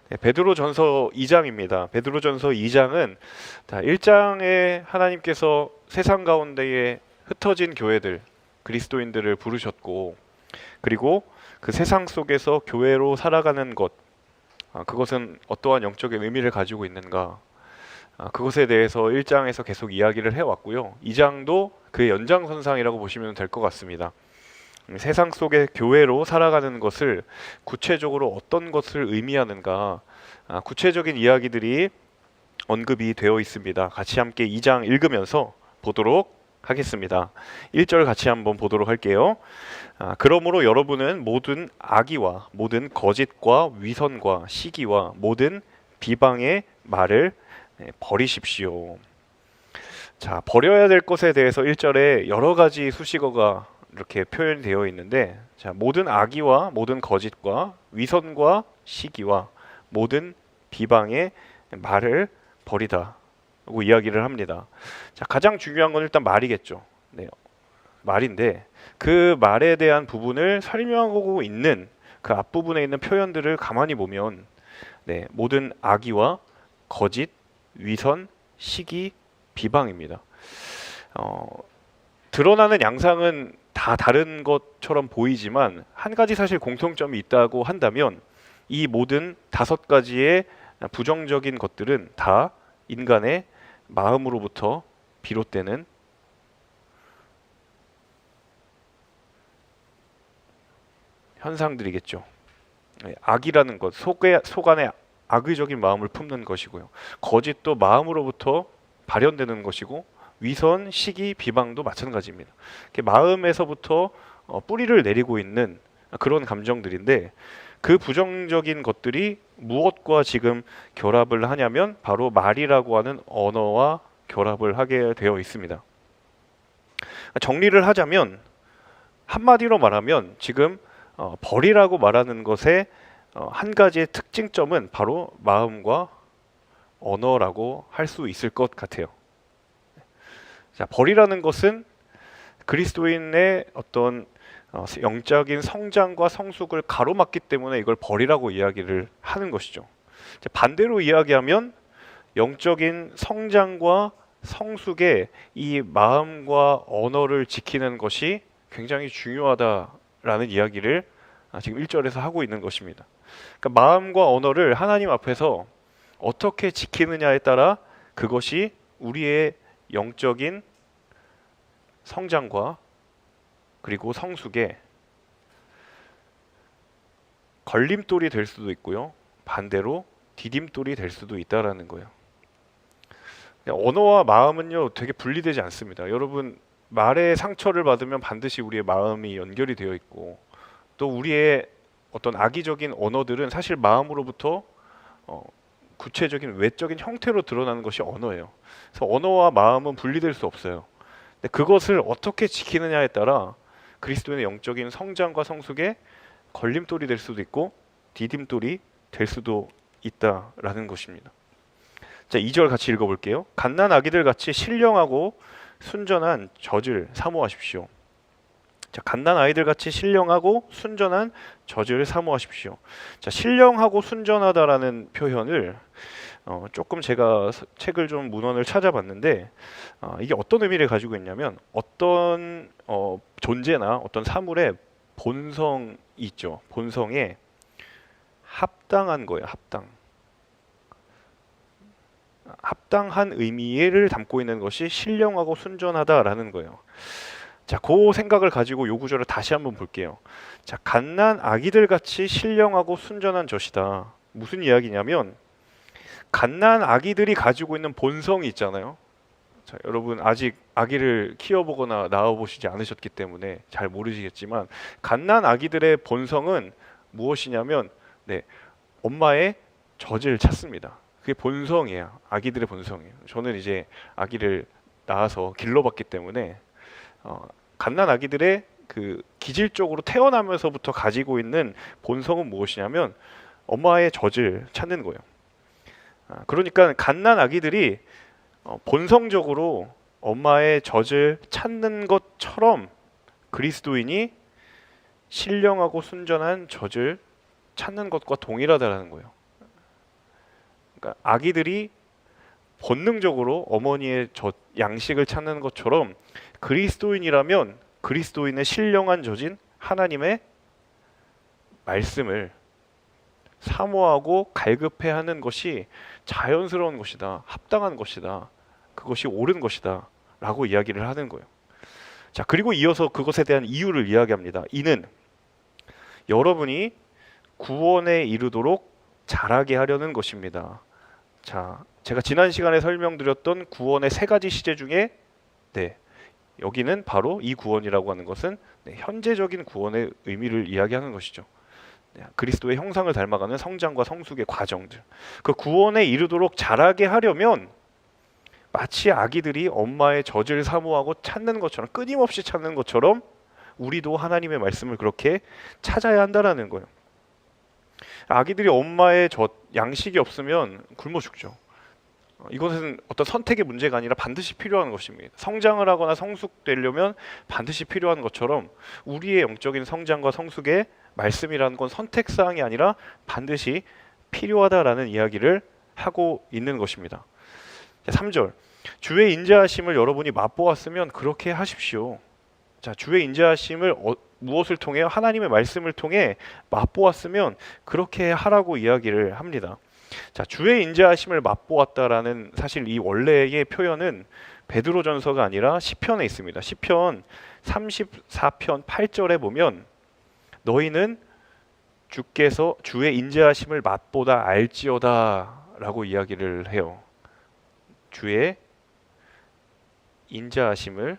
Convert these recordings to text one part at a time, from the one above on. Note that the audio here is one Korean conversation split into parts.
네, 베드로전서 2장입니다. 베드로전서 2장은 1장에 하나님께서 세상 가운데에 흩어진 교회들, 그리스도인들을 부르셨고, 그리고 그 세상 속에서 교회로 살아가는 것, 그것은 어떠한 영적인 의미를 가지고 있는가, 그것에 대해서 1장에서 계속 이야기를 해왔고요. 2장도 그의 연장선상이라고 보시면 될 것 같습니다. 세상 속의 교회로 살아가는 것을 구체적으로 어떤 것을 의미하는가, 구체적인 이야기들이 언급이 되어 있습니다. 같이 함께 2장 읽으면서 보도록 하겠습니다. 1절 같이 한번 보도록 할게요. 그러므로 여러분은 모든 악의와 모든 거짓과 위선과 시기와 모든 비방의 말을 버리십시오. 자, 버려야 될 것에 대해서 1절에 여러 가지 수식어가 이렇게 표현이 되어 있는데, 자, 모든 악의와 모든 거짓과 위선과 시기와 모든 비방의 말을 버리다라고 이야기를 합니다. 자, 가장 중요한 건 일단 말이겠죠. 네, 말인데 그 말에 대한 부분을 설명하고 있는 그 앞부분에 있는 표현들을 가만히 보면, 네, 모든 악의와 거짓, 위선, 시기, 비방입니다. 드러나는 양상은 다 다른 것처럼 보이지만 한 가지 사실 공통점이 있다고 한다면, 이 모든 5가지의 부정적인 것들은 다 인간의 마음으로부터 비롯되는 현상들이겠죠. 악이라는 것, 속 안에 악의적인 마음을 품는 것이고요. 거짓도 마음으로부터 발현되는 것이고, 위선, 시기, 비방도 마찬가지입니다. 마음에서부터 뿌리를 내리고 있는 그런 감정들인데, 그 부정적인 것들이 무엇과 지금 결합을 하냐면 바로 말이라고 하는 언어와 결합을 하게 되어 있습니다. 정리를 하자면, 한마디로 말하면 지금 벌이라고 말하는 것의 한 가지의 특징점은 바로 마음과 언어라고 할 수 있을 것 같아요. 자, 벌이라는 것은 그리스도인의 어떤 영적인 성장과 성숙을 가로막기 때문에 이걸 벌이라고 이야기를 하는 것이죠. 반대로 이야기하면 영적인 성장과 성숙의 이 마음과 언어를 지키는 것이 굉장히 중요하다라는 이야기를 지금 1절에서 하고 있는 것입니다. 그러니까 마음과 언어를 하나님 앞에서 어떻게 지키느냐에 따라 그것이 우리의 영적인 성장과 그리고 성숙의 걸림돌이 될 수도 있고요, 반대로 디딤돌이 될 수도 있다라는 거예요. 언어와 마음은요 되게 분리되지 않습니다. 여러분, 말에 상처를 받으면 반드시 우리의 마음이 연결이 되어 있고, 또 우리의 어떤 악의적인 언어들은 사실 마음으로부터 구체적인 외적인 형태로 드러나는 것이 언어예요. 그래서 언어와 마음은 분리될 수 없어요. 근데 그것을 어떻게 지키느냐에 따라 그리스도인의 영적인 성장과 성숙의 걸림돌이 될 수도 있고 디딤돌이 될 수도 있다라는 것입니다. 자, 2절 같이 읽어볼게요. 갓난 아기들 같이 신령하고 순전한 젖을 사모하십시오. 자, 갓난 아이들 같이 신령하고 순전한 젖을 사모하십시오. 자, 신령하고 순전하다라는 표현을 조금 제가 책을 좀 문헌을 찾아봤는데, 이게 어떤 의미를 가지고 있냐면 어떤 존재나 어떤 사물의 본성이 있죠. 본성에 합당한 거예요. 합당한 의미를 담고 있는 것이 신령하고 순전하다라는 거예요. 자, 그 생각을 가지고 요 구절을 다시 한번 볼게요. 자, 갓난 아기들 같이 신령하고 순전한 젖이다. 무슨 이야기냐면, 갓난 아기들이 가지고 있는 본성이 있잖아요. 자, 여러분 아직 아기를 키워보거나 낳아보시지 않으셨기 때문에 잘 모르시겠지만, 갓난 아기들의 본성은 무엇이냐면, 네, 엄마의 젖을 찾습니다. 그게 본성이에요. 아기들의 본성이에요. 저는 이제 아기를 낳아서 길러봤기 때문에 갓난 아기들의 그 기질적으로 태어나면서부터 가지고 있는 본성은 무엇이냐면 엄마의 젖을 찾는 거예요. 그러니까 갓난 아기들이 본성적으로 엄마의 젖을 찾는 것처럼 그리스도인이 신령하고 순전한 젖을 찾는 것과 동일하다라는 거예요. 그러니까 아기들이 본능적으로 어머니의 양식을 찾는 것처럼 그리스도인이라면 그리스도인의 신령한 저진 하나님의 말씀을 사모하고 갈급해 하는 것이 자연스러운 것이다, 합당한 것이다, 그것이 옳은 것이다 라고 이야기를 하는 거예요. 자, 그리고 이어서 그것에 대한 이유를 이야기합니다. 이는 여러분이 구원에 이르도록 자라게 하려는 것입니다. 자, 제가 지난 시간에 설명드렸던 구원의 세 가지 시제 중에 여기는 바로 이 구원이라고 하는 것은 현재적인 구원의 의미를 이야기하는 것이죠. 그리스도의 형상을 닮아가는 성장과 성숙의 과정들. 그 구원에 이르도록 자라게 하려면 마치 아기들이 엄마의 젖을 사모하고 찾는 것처럼, 끊임없이 찾는 것처럼 우리도 하나님의 말씀을 그렇게 찾아야 한다라는 거예요. 아기들이 엄마의 양식이 없으면 굶어 죽죠. 이것은 어떤 선택의 문제가 아니라 반드시 필요한 것입니다. 성장을 하거나 성숙되려면 반드시 필요한 것처럼 우리의 영적인 성장과 성숙의 말씀이라는 건 선택사항이 아니라 반드시 필요하다라는 이야기를 하고 있는 것입니다. 3절, 주의 인자하심을 여러분이 맛보았으면 그렇게 하십시오. 자, 주의 인자하심을 무엇을 통해요? 하나님의 말씀을 통해 맛보았으면 그렇게 하라고 이야기를 합니다. 자, 주의 인자하심을 맛보았다라는 사실 이 원래의 표현은 베드로전서가 아니라 시편에 있습니다. 시편 34편 8절에 보면 너희는 주께서 주의 인자하심을 맛보다 알지어다라고 이야기를 해요. 주의 인자하심을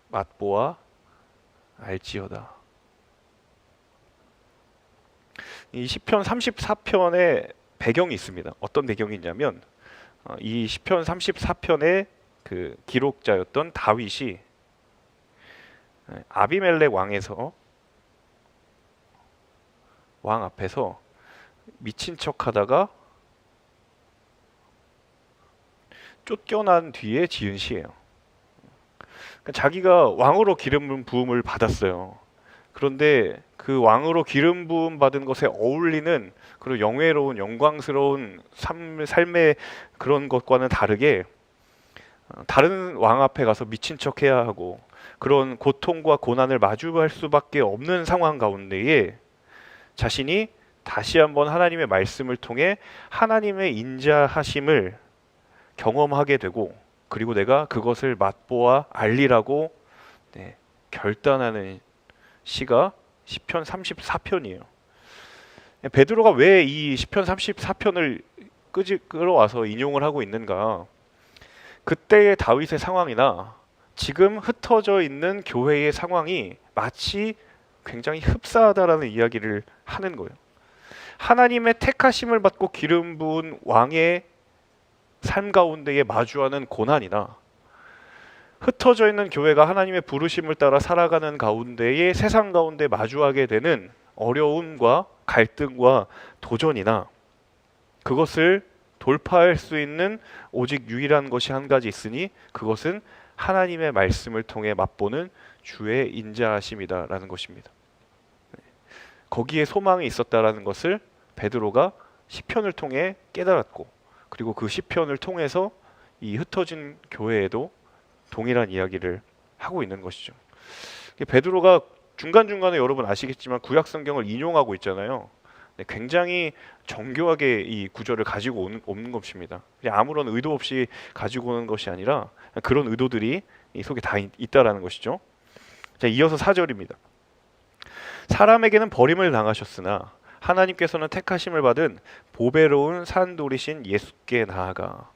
맛보아 알지어다. 이 시편 34편의 배경이 있습니다. 어떤 배경이 있냐면 이 시편 34편의 그 기록자였던 다윗이 아비멜렉 왕 앞에서 미친 척하다가 쫓겨난 뒤에 지은 시예요. 그러니까 자기가 왕으로 기름 부음을 받았어요. 그런데 그 왕으로 기름 부음 받은 것에 어울리는 그리고 영예로운 영광스러운 삶의 그런 것과는 다르게 다른 왕 앞에 가서 미친 척해야 하고 그런 고통과 고난을 마주할 수밖에 없는 상황 가운데에 자신이 다시 한번 하나님의 말씀을 통해 하나님의 인자하심을 경험하게 되고 그리고 내가 그것을 맛보아 알리라고 결단하는 시가 시편 34편이에요. 베드로가 왜 이 시편 34편을 끌어와서 인용을 하고 있는가? 그때의 다윗의 상황이나 지금 흩어져 있는 교회의 상황이 마치 굉장히 흡사하다라는 이야기를 하는 거예요. 하나님의 택하심을 받고 기름 부은 왕의 삶 가운데에 마주하는 고난이나 흩어져 있는 교회가 하나님의 부르심을 따라 살아가는 가운데에 세상 가운데 마주하게 되는 어려움과 갈등과 도전이나 그것을 돌파할 수 있는 오직 유일한 것이 한 가지 있으니 그것은 하나님의 말씀을 통해 맛보는 주의 인자하심이다라는 것입니다. 거기에 소망이 있었다라는 것을 베드로가 시편을 통해 깨달았고 그리고 그 시편을 통해서 이 흩어진 교회에도 동일한 이야기를 하고 있는 것이죠. 베드로가 중간중간에 여러분 아시겠지만 구약 성경을 인용하고 있잖아요. 굉장히 정교하게 이 구절을 가지고 오는 것입니다. 그냥 아무런 의도 없이 가지고 오는 것이 아니라 그런 의도들이 이 속에 다 있다라는 것이죠. 자, 이어서 4절입니다. 사람에게는 버림을 당하셨으나 하나님께서는 택하심을 받은 보배로운 산돌이신 예수께 나아가.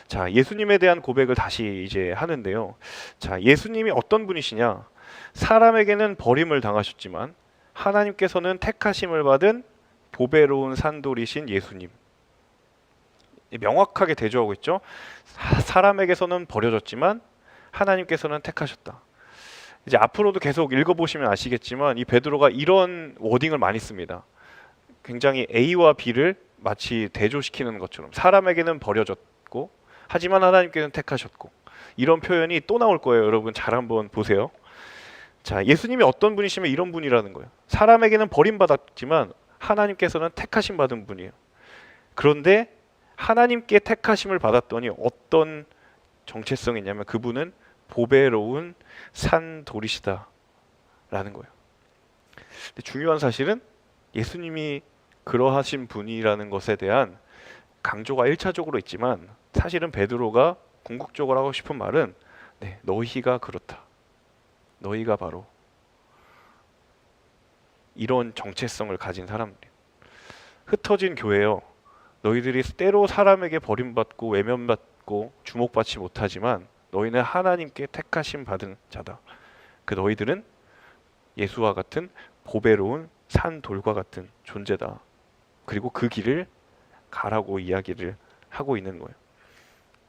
자, 예수님에 대한 고백을 다시 이제 하는데요. 자, 예수님이 어떤 분이시냐? 사람에게는 버림을 당하셨지만 하나님께서는 택하심을 받은 보배로운 산돌이신 예수님. 명확하게 대조하고 있죠. 사람에게서는 버려졌지만 하나님께서는 택하셨다. 이제 앞으로도 계속 읽어보시면 아시겠지만 이 베드로가 이런 워딩을 많이 씁니다. 굉장히 A와 B를 마치 대조시키는 것처럼 사람에게는 버려졌고 하지만 하나님께서는 택하셨고 이런 표현이 또 나올 거예요. 여러분 잘 한번 보세요. 자, 예수님이 어떤 분이시면 이런 분이라는 거예요. 사람에게는 버림받았지만 하나님께서는 택하심 받은 분이에요. 그런데 하나님께 택하심을 받았더니 어떤 정체성이 있냐면 그분은 보배로운 산 돌이시다라는 거예요. 근데 중요한 사실은 예수님이 그러하신 분이라는 것에 대한 강조가 1차적으로 있지만 사실은 베드로가 궁극적으로 하고 싶은 말은 너희가 그렇다. 너희가 바로 이런 정체성을 가진 사람들이에요. 흩어진 교회요. 너희들이 때로 사람에게 버림받고 외면받고 주목받지 못하지만 너희는 하나님께 택하심 받은 자다. 그 너희들은 예수와 같은 보배로운 산 돌과 같은 존재다. 그리고 그 길을 가라고 이야기를 하고 있는 거예요.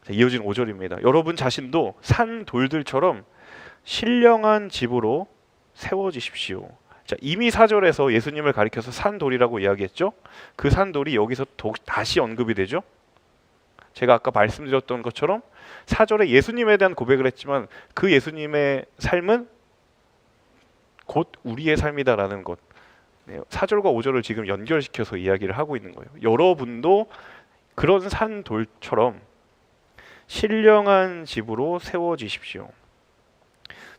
자, 이어진 5절입니다. 여러분 자신도 산 돌들처럼 신령한 집으로 세워지십시오. 자, 이미 4절에서 예수님을 가리켜서 산돌이라고 이야기했죠. 그 산돌이 여기서 다시 언급이 되죠. 제가 아까 말씀드렸던 것처럼 4절에 예수님에 대한 고백을 했지만 그 예수님의 삶은 곧 우리의 삶이다라는 것. 4절과 5절을 지금 연결시켜서 이야기를 하고 있는 거예요. 여러분도 그런 산돌처럼 신령한 집으로 세워지십시오.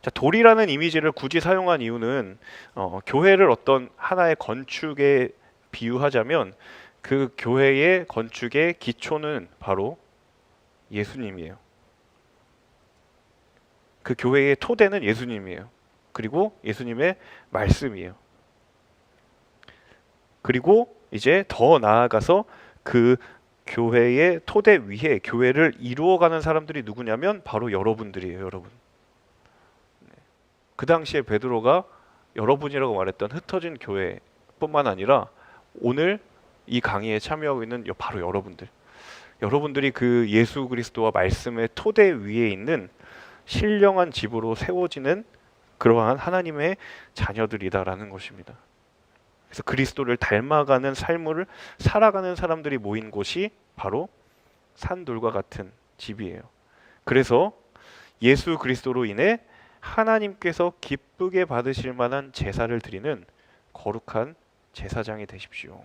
자, 돌이라는 이미지를 굳이 사용한 이유는 교회를 어떤 하나의 건축에 비유하자면 그 교회의 건축의 기초는 바로 예수님이에요. 그 교회의 토대는 예수님이에요. 그리고 예수님의 말씀이에요. 그리고 이제 더 나아가서 그 교회의 토대 위에 교회를 이루어가는 사람들이 누구냐면 바로 여러분들이에요. 여러분. 그 당시에 베드로가 여러분이라고 말했던 흩어진 교회뿐만 아니라 오늘 이 강의에 참여하고 있는 바로 여러분들. 여러분들이 그 예수 그리스도와 말씀의 토대 위에 있는 신령한 집으로 세워지는 그러한 하나님의 자녀들이다라는 것입니다. 그래서 그리스도를 닮아가는 삶을 살아가는 사람들이 모인 곳이 바로 산돌과 같은 집이에요. 그래서 예수 그리스도로 인해 하나님께서 기쁘게 받으실 만한 제사를 드리는 거룩한 제사장이 되십시오.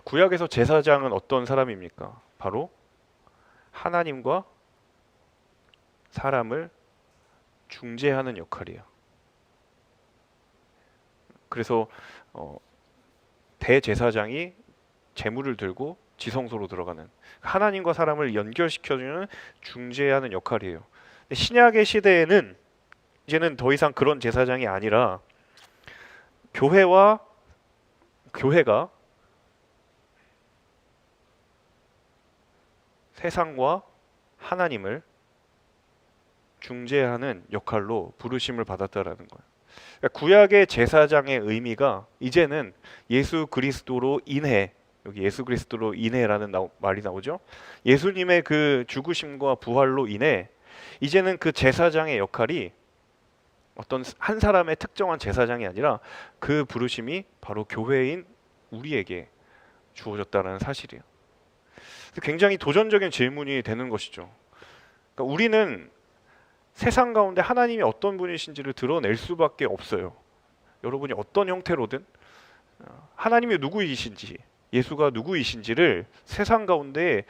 구약에서 제사장은 어떤 사람입니까? 바로 하나님과 사람을 중재하는 역할이에요. 그래서 대제사장이 제물을 들고 지성소로 들어가는 하나님과 사람을 연결시켜주는 중재하는 역할이에요. 신약의 시대에는 이제는 더 이상 그런 제사장이 아니라 교회가 세상과 하나님을 중재하는 역할로 부르심을 받았다라는 거예요. 그러니까 구약의 제사장의 의미가 이제는 예수 그리스도로 인해, 여기 예수 그리스도로 인해라는 말이 나오죠. 예수님의 그 죽으심과 부활로 인해 이제는 그 제사장의 역할이 어떤 한 사람의 특정한 제사장이 아니라 그 부르심이 바로 교회인 우리에게 주어졌다는 사실이에요. 굉장히 도전적인 질문이 되는 것이죠. 그러니까 우리는 세상 가운데 하나님이 어떤 분이신지를 드러낼 수밖에 없어요. 여러분이 어떤 형태로든 하나님이 누구이신지, 예수가 누구이신지를 세상 가운데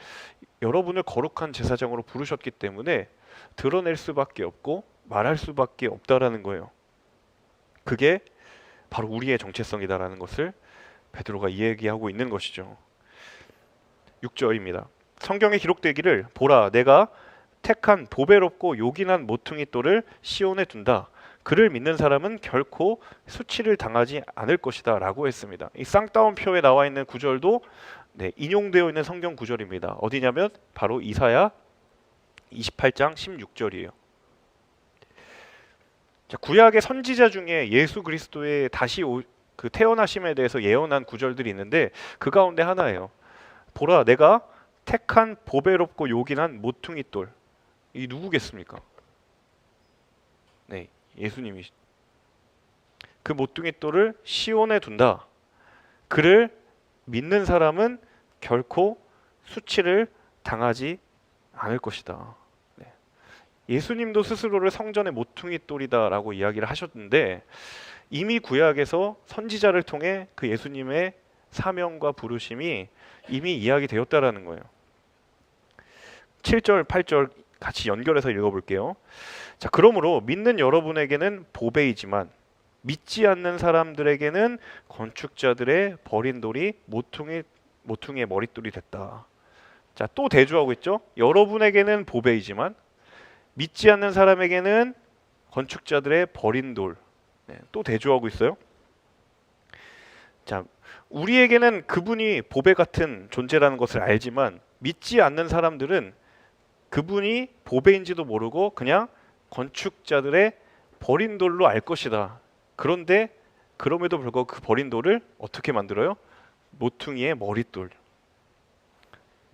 여러분을 거룩한 제사장으로 부르셨기 때문에 드러낼 수밖에 없고 말할 수밖에 없다라는 거예요. 그게 바로 우리의 정체성이다라는 것을 베드로가 이야기하고 있는 것이죠. 6절입니다. 성경에 기록되기를 보라 내가 택한 보배롭고 요긴한 모퉁이 돌을 시온에 둔다. 그를 믿는 사람은 결코 수치를 당하지 않을 것이다 라고 했습니다. 이 쌍따옴표에 나와 있는 구절도 인용되어 있는 성경 구절입니다. 어디냐면 바로 이사야 28장 16절이에요. 자, 구약의 선지자 중에 예수 그리스도의 다시 그 태어나심에 대해서 예언한 구절들이 있는데 그 가운데 하나예요. 보라 내가 택한 보배롭고 요긴한 모퉁이 돌. 이 누구겠습니까? 네, 예수님이. 그 모퉁이 돌을 시온에 둔다. 그를 믿는 사람은 결코 수치를 당하지 않을 것이다. 예수님도 스스로를 성전의 모퉁이 돌이다라고 이야기를 하셨는데 이미 구약에서 선지자를 통해 그 예수님의 사명과 부르심이 이미 이야기되었다라는 거예요. 7절, 8절 같이 연결해서 읽어볼게요. 자, 그러므로 믿는 여러분에게는 보배이지만 믿지 않는 사람들에게는 건축자들의 버린 돌이 모퉁이의 머릿돌이 됐다. 자, 또 대조하고 있죠. 여러분에게는 보배이지만 믿지 않는 사람에게는 건축자들의 버린 돌. 네, 또 대조하고 있어요. 자, 우리에게는 그분이 보배 같은 존재라는 것을 알지만 믿지 않는 사람들은 그분이 보배인지도 모르고 그냥 건축자들의 버린 돌로 알 것이다. 그런데 그럼에도 불구하고 그 버린 돌을 어떻게 만들어요? 모퉁이의 머릿돌.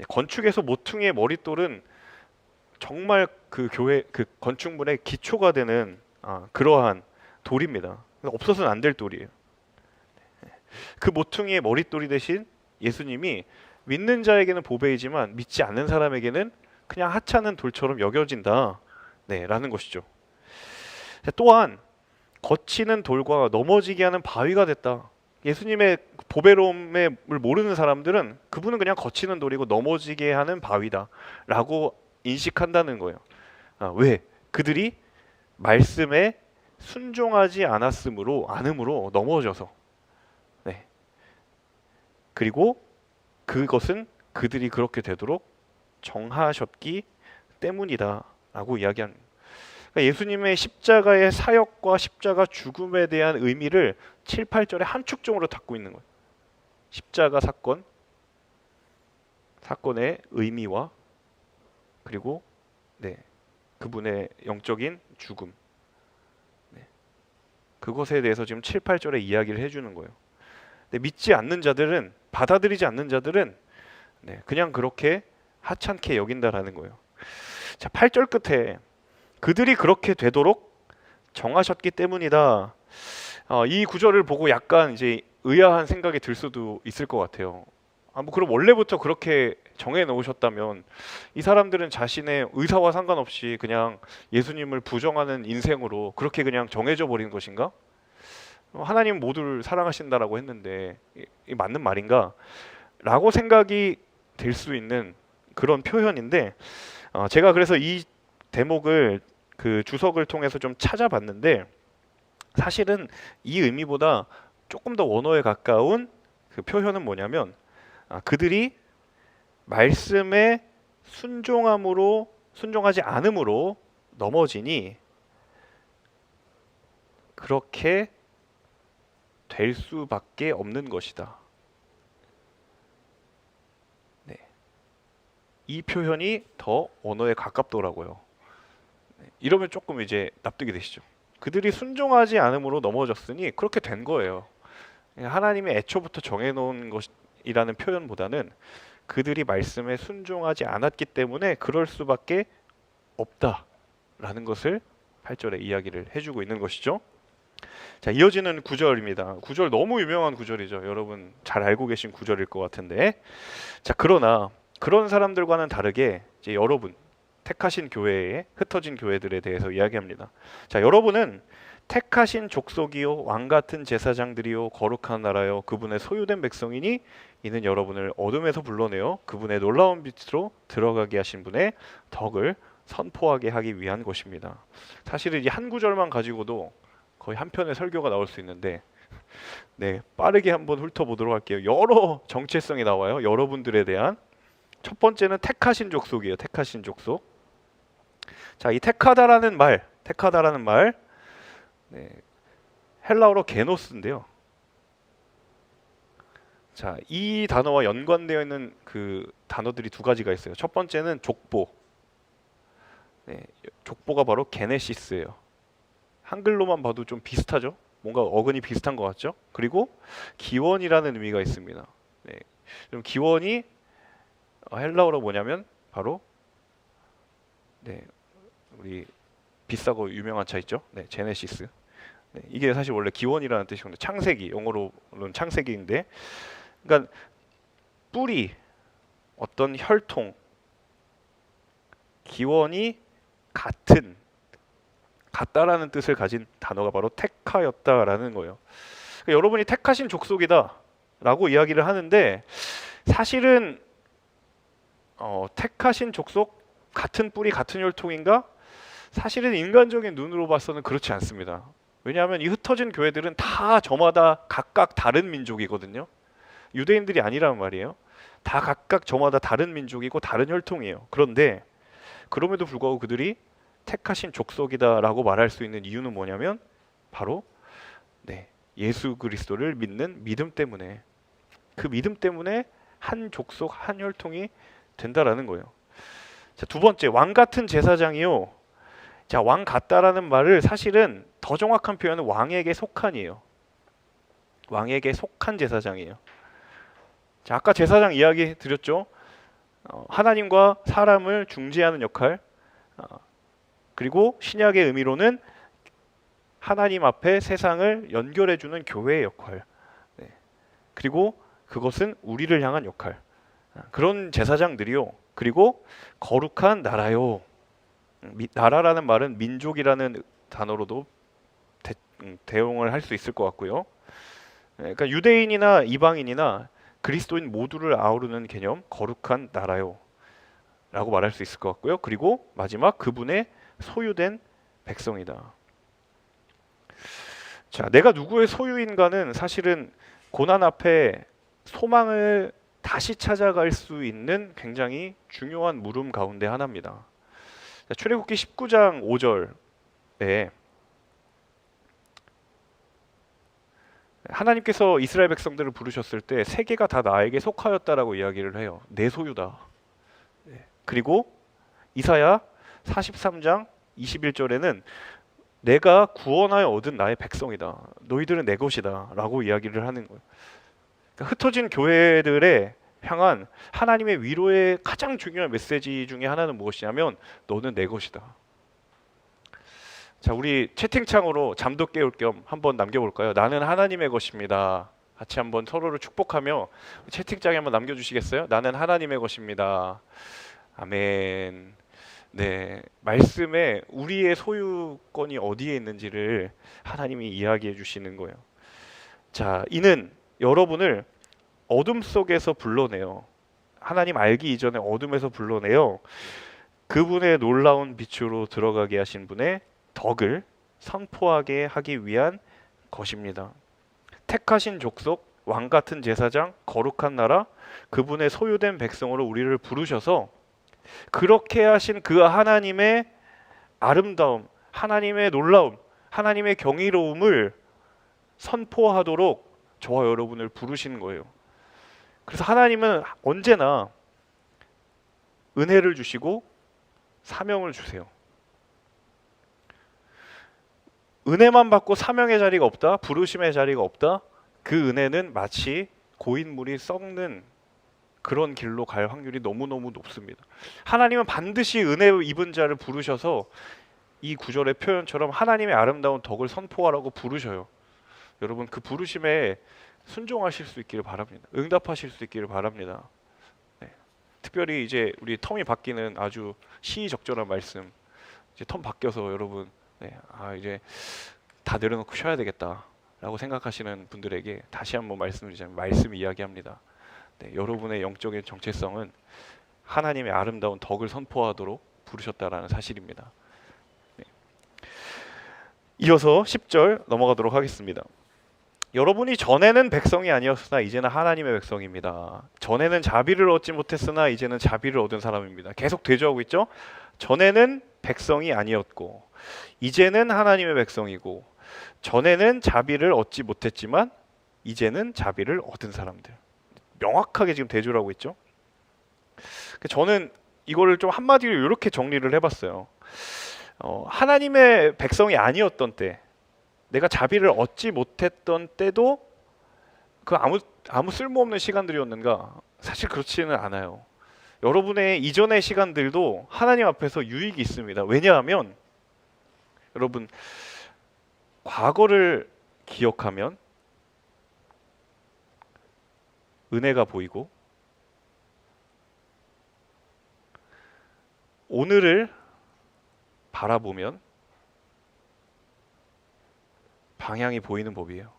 건축에서 모퉁이의 머릿돌은 정말 그 교회 그 건축물의 기초가 되는 그러한 돌입니다. 없어서는 안 될 돌이에요. 그 모퉁이의 머릿돌이 대신 예수님이 믿는 자에게는 보배이지만 믿지 않는 사람에게는 그냥 하찮은 돌처럼 여겨진다. 네, 라는 것이죠. 또한 거치는 돌과 넘어지게 하는 바위가 됐다. 예수님의 보배로움을 모르는 사람들은 그분은 그냥 거치는 돌이고 넘어지게 하는 바위다 라고 인식한다는 거예요. 왜? 그들이 말씀에 순종하지 않음으로 넘어져서. 네. 그리고 그것은 그들이 그렇게 되도록 정하셨기 때문이다 라고 이야기합니다. 그러니까 예수님의 십자가의 사역과 십자가 죽음에 대한 의미를 7, 8절에 한 축적으로 담고 있는 거예요. 십자가 사건의 의미와 그리고 그분의 영적인 죽음, 그것에 대해서 지금 7, 8절에 이야기를 해주는 거예요. 근데 믿지 않는 자들은, 받아들이지 않는 자들은 그냥 그렇게 하찮게 여긴다라는 거예요. 자, 8절 끝에 그들이 그렇게 되도록 정하셨기 때문이다. 이 구절을 보고 약간 이제 의아한 생각이 들 수도 있을 것 같아요. 뭐 그럼 원래부터 그렇게 정해 놓으셨다면 이 사람들은 자신의 의사와 상관없이 그냥 예수님을 부정하는 인생으로 그렇게 그냥 정해져 버린 것인가? 하나님 모두를 사랑하신다라고 했는데 이 맞는 말인가? 라고 생각이 될 수 있는 그런 표현인데 제가 그래서 이 대목을 그 주석을 통해서 좀 찾아봤는데 사실은 이 의미보다 조금 더 원어에 가까운 그 표현은 뭐냐면 그들이 말씀에 순종하지 않음으로 넘어지니 그렇게 될 수밖에 없는 것이다. 네. 이 표현이 더 언어에 가깝더라고요. 이러면 조금 이제 납득이 되시죠? 그들이 순종하지 않음으로 넘어졌으니 그렇게 된 거예요. 하나님이 애초부터 정해놓은 것이라는 표현보다는 그들이 말씀에 순종하지 않았기 때문에 그럴 수밖에 없다라는 것을 8절에 이야기를 해주고 있는 것이죠. 자, 이어지는 9절입니다. 9절 너무 유명한 구절이죠. 여러분 잘 알고 계신 구절일 것 같은데, 자, 그러나 그런 사람들과는 다르게 이제 여러분 택하신 교회에 흩어진 교회들에 대해서 이야기합니다. 자, 여러분은 택하신 족속이요 왕 같은 제사장들이요 거룩한 나라요 그분의 소유된 백성이니 이는 여러분을 어둠에서 불러내어 그분의 놀라운 빛으로 들어가게 하신 분의 덕을 선포하게 하기 위한 것입니다. 사실은 이 한 구절만 가지고도 거의 한 편의 설교가 나올 수 있는데 빠르게 한번 훑어보도록 할게요. 여러 정체성이 나와요. 여러분들에 대한. 첫 번째는 택하신 족속이에요. 택하신 족속. 자, 이 택하다라는 말 헬라어로 게노스인데요. 자, 이 단어와 연관되어 있는 그 단어들이 두 가지가 있어요. 첫 번째는 족보. 족보가 바로 게네시스예요. 한글로만 봐도 좀 비슷하죠? 뭔가 어근이 비슷한 것 같죠? 그리고 기원이라는 의미가 있습니다. 그럼 기원이 헬라어로 뭐냐면 바로 우리 비싸고 유명한 차 있죠? 제네시스. 이게 사실 원래 기원이라는 뜻이거든요. 창세기, 영어로는 창세기인데, 그러니까 뿌리, 어떤 혈통, 기원이 같은 같다라는 뜻을 가진 단어가 바로 택하였다라는 거예요. 그러니까 여러분이 택하신 족속이다라고 이야기를 하는데 사실은 택하신 족속 같은 뿌리 같은 혈통인가? 사실은 인간적인 눈으로 봐서는 그렇지 않습니다. 왜냐하면 이 흩어진 교회들은 다 저마다 각각 다른 민족이거든요. 유대인들이 아니란 말이에요. 다 각각 저마다 다른 민족이고 다른 혈통이에요. 그런데 그럼에도 불구하고 그들이 택하신 족속이다라고 말할 수 있는 이유는 뭐냐면 바로 예수 그리스도를 믿는 믿음 때문에, 그 믿음 때문에 한 족속 한 혈통이 된다라는 거예요. 자, 두 번째, 왕 같은 제사장이요. 자, 왕 같다라는 말을 사실은 더 정확한 표현은 왕에게 속한이에요. 왕에게 속한 제사장이에요. 자, 아까 제사장 이야기 드렸죠. 하나님과 사람을 중재하는 역할, 그리고 신약의 의미로는 하나님 앞에 세상을 연결해주는 교회의 역할, 그리고 그것은 우리를 향한 역할, 그런 제사장들이요. 그리고 거룩한 나라요. 나라라는 말은 민족이라는 단어로도 대용을 할 수 있을 것 같고요. 그러니까 유대인이나 이방인이나 그리스도인 모두를 아우르는 개념, 거룩한 나라요 라고 말할 수 있을 것 같고요. 그리고 마지막, 그분의 소유된 백성이다. 자, 내가 누구의 소유인가는 사실은 고난 앞에 소망을 다시 찾아갈 수 있는 굉장히 중요한 물음 가운데 하나입니다. 자, 출애굽기 19장 5절에 하나님께서 이스라엘 백성들을 부르셨을 때 세계가 다 나에게 속하였다라고 이야기를 해요. 내 소유다. 그리고 이사야 43장 21절에는 내가 구원하여 얻은 나의 백성이다. 너희들은 내 것이다. 라고 이야기를 하는 거예요. 그러니까 흩어진 교회들에 향한 하나님의 위로의 가장 중요한 메시지 중에 하나는 무엇이냐면 너는 내 것이다. 자, 우리 채팅창으로 잠도 깨울 겸 한번 남겨볼까요? 나는 하나님의 것입니다. 같이 한번 서로를 축복하며 채팅창에 한번 남겨주시겠어요? 나는 하나님의 것입니다. 아멘. 네, 말씀에 우리의 소유권이 어디에 있는지를 하나님이 이야기해 주시는 거예요. 자, 이는 여러분을 어둠 속에서 불러내요. 하나님 알기 이전에 어둠에서 불러내요. 그분의 놀라운 빛으로 들어가게 하신 분의 덕을 선포하게 하기 위한 것입니다. 택하신 족속, 왕 같은 제사장, 거룩한 나라, 그분의 소유된 백성으로 우리를 부르셔서 그렇게 하신 그 하나님의 아름다움, 하나님의 놀라움, 하나님의 경이로움을 선포하도록 저와 여러분을 부르시는 거예요. 그래서 하나님은 언제나 은혜를 주시고 사명을 주세요. 은혜만 받고 사명의 자리가 없다, 부르심의 자리가 없다, 그 은혜는 마치 고인물이 썩는 그런 길로 갈 확률이 너무너무 높습니다. 하나님은 반드시 은혜 입은 자를 부르셔서 이 구절의 표현처럼 하나님의 아름다운 덕을 선포하라고 부르셔요. 여러분, 그 부르심에 순종하실 수 있기를 바랍니다. 응답하실 수 있기를 바랍니다. 네. 특별히 이제 우리 텀이 바뀌는 아주 시의적절한 말씀, 이제 텀 바뀌어서 여러분 이제 다 내려놓고 쉬어야 되겠다라고 생각하시는 분들에게 다시 한번 말씀드리자면 말씀 이야기합니다. 여러분의 영적인 정체성은 하나님의 아름다운 덕을 선포하도록 부르셨다라는 사실입니다. 이어서 10절 넘어가도록 하겠습니다. 여러분이 전에는 백성이 아니었으나 이제는 하나님의 백성입니다. 전에는 자비를 얻지 못했으나 이제는 자비를 얻은 사람입니다. 계속 대조하고 있죠. 전에는 백성이 아니었고 이제는 하나님의 백성이고, 전에는 자비를 얻지 못했지만 이제는 자비를 얻은 사람들. 명확하게 지금 대조를 하고 있죠. 저는 이거를 좀 한마디로 이렇게 정리를 해봤어요. 하나님의 백성이 아니었던 때, 내가 자비를 얻지 못했던 때도 그 아무 쓸모없는 시간들이었는가? 사실 그렇지는 않아요. 여러분의 이전의 시간들도 하나님 앞에서 유익이 있습니다. 왜냐하면 여러분, 과거를 기억하면 은혜가 보이고 오늘을 바라보면 방향이 보이는 법이에요.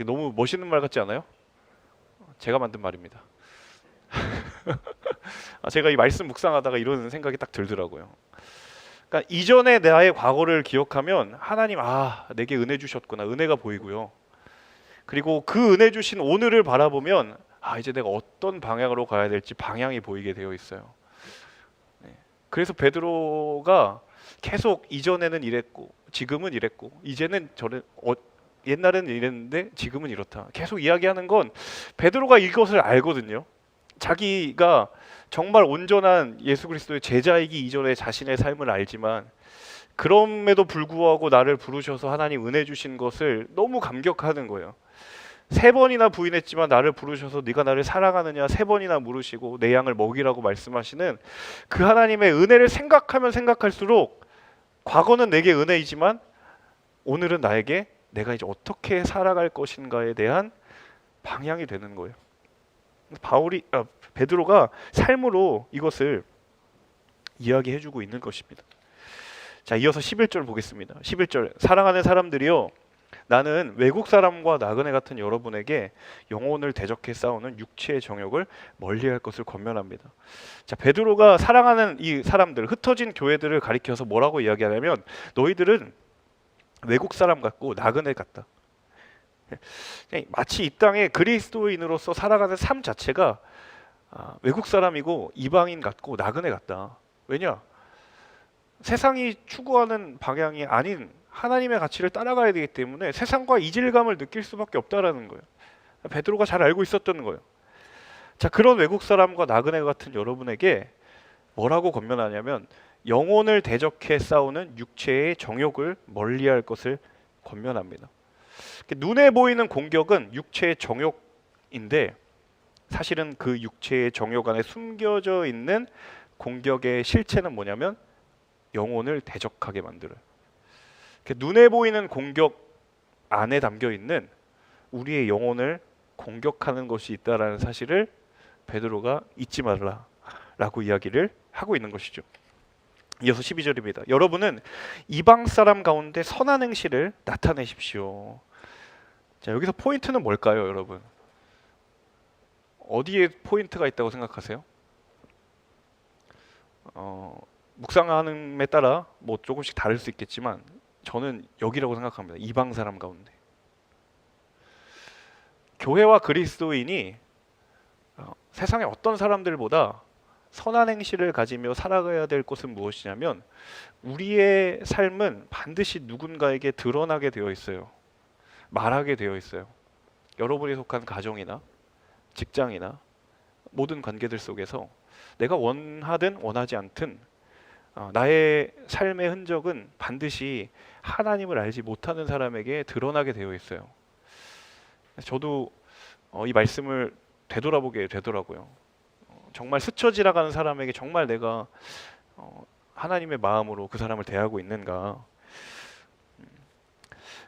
너무 멋있는 말 같지 않아요? 제가 만든 말입니다. 제가 이 말씀 묵상하다가 이런 생각이 딱 들더라고요. 그러니까 이전에 나의 과거를 기억하면 하나님 내게 은혜 주셨구나, 은혜가 보이고요. 그리고 그 은혜 주신 오늘을 바라보면 이제 내가 어떤 방향으로 가야 될지 방향이 보이게 되어 있어요. 네. 그래서 베드로가 계속 이전에는 이랬고 지금은 이랬고 이제는 옛날에는 이랬는데 지금은 이렇다, 계속 이야기하는 건 베드로가 이것을 알거든요. 자기가 정말 온전한 예수 그리스도의 제자이기 이전에 자신의 삶을 알지만 그럼에도 불구하고 나를 부르셔서 하나님 은혜 주신 것을 너무 감격하는 거예요. 3번이나 부인했지만 나를 부르셔서 네가 나를 사랑하느냐 3번이나 물으시고 내 양을 먹이라고 말씀하시는 그 하나님의 은혜를 생각하면 생각할수록 과거는 내게 은혜이지만 오늘은 나에게 내가 이제 어떻게 살아갈 것인가에 대한 방향이 되는 거예요. 베드로가 삶으로 이것을 이야기해주고 있는 것입니다. 자, 이어서 11절 보겠습니다. 11절, 사랑하는 사람들이여, 나는 외국 사람과 나그네 같은 여러분에게 영혼을 대적해 싸우는 육체의 정욕을 멀리할 것을 권면합니다. 자, 베드로가 사랑하는 이 사람들, 흩어진 교회들을 가리켜서 뭐라고 이야기하냐면 너희들은 외국 사람 같고 나그네 같다. 마치 이 땅에 그리스도인으로서 살아가는 삶 자체가 외국 사람이고 이방인 같고 나그네 같다. 왜냐? 세상이 추구하는 방향이 아닌 하나님의 가치를 따라가야 되기 때문에 세상과 이질감을 느낄 수밖에 없다라는 거예요. 베드로가 잘 알고 있었던 거예요. 자, 그런 외국 사람과 나그네 같은 여러분에게 뭐라고 권면하냐면 영혼을 대적해 싸우는 육체의 정욕을 멀리할 것을 권면합니다. 눈에 보이는 공격은 육체의 정욕인데 사실은 그 육체의 정욕 안에 숨겨져 있는 공격의 실체는 뭐냐면 영혼을 대적하게 만들어요. 눈에 보이는 공격 안에 담겨 있는 우리의 영혼을 공격하는 것이 있다라는 사실을 베드로가 잊지 말라라고 이야기를 하고 있는 것이죠. 이어서 12절입니다. 여러분은 이방 사람 가운데 선한 행실을 나타내십시오. 자, 여기서 포인트는 뭘까요, 여러분? 어디에 포인트가 있다고 생각하세요? 묵상하는에 따라 뭐 조금씩 다를 수 있겠지만 저는 여기라고 생각합니다. 이방 사람 가운데. 교회와 그리스도인이 세상의 어떤 사람들보다 선한 행실을 가지며 살아가야 될 것은 무엇이냐면 우리의 삶은 반드시 누군가에게 드러나게 되어 있어요. 말하게 되어 있어요. 여러분이 속한 가정이나 직장이나 모든 관계들 속에서 내가 원하든 원하지 않든 나의 삶의 흔적은 반드시 하나님을 알지 못하는 사람에게 드러나게 되어 있어요. 저도 이 말씀을 되돌아보게 되더라고요. 정말 스쳐 지나가는 사람에게 정말 내가 하나님의 마음으로 그 사람을 대하고 있는가.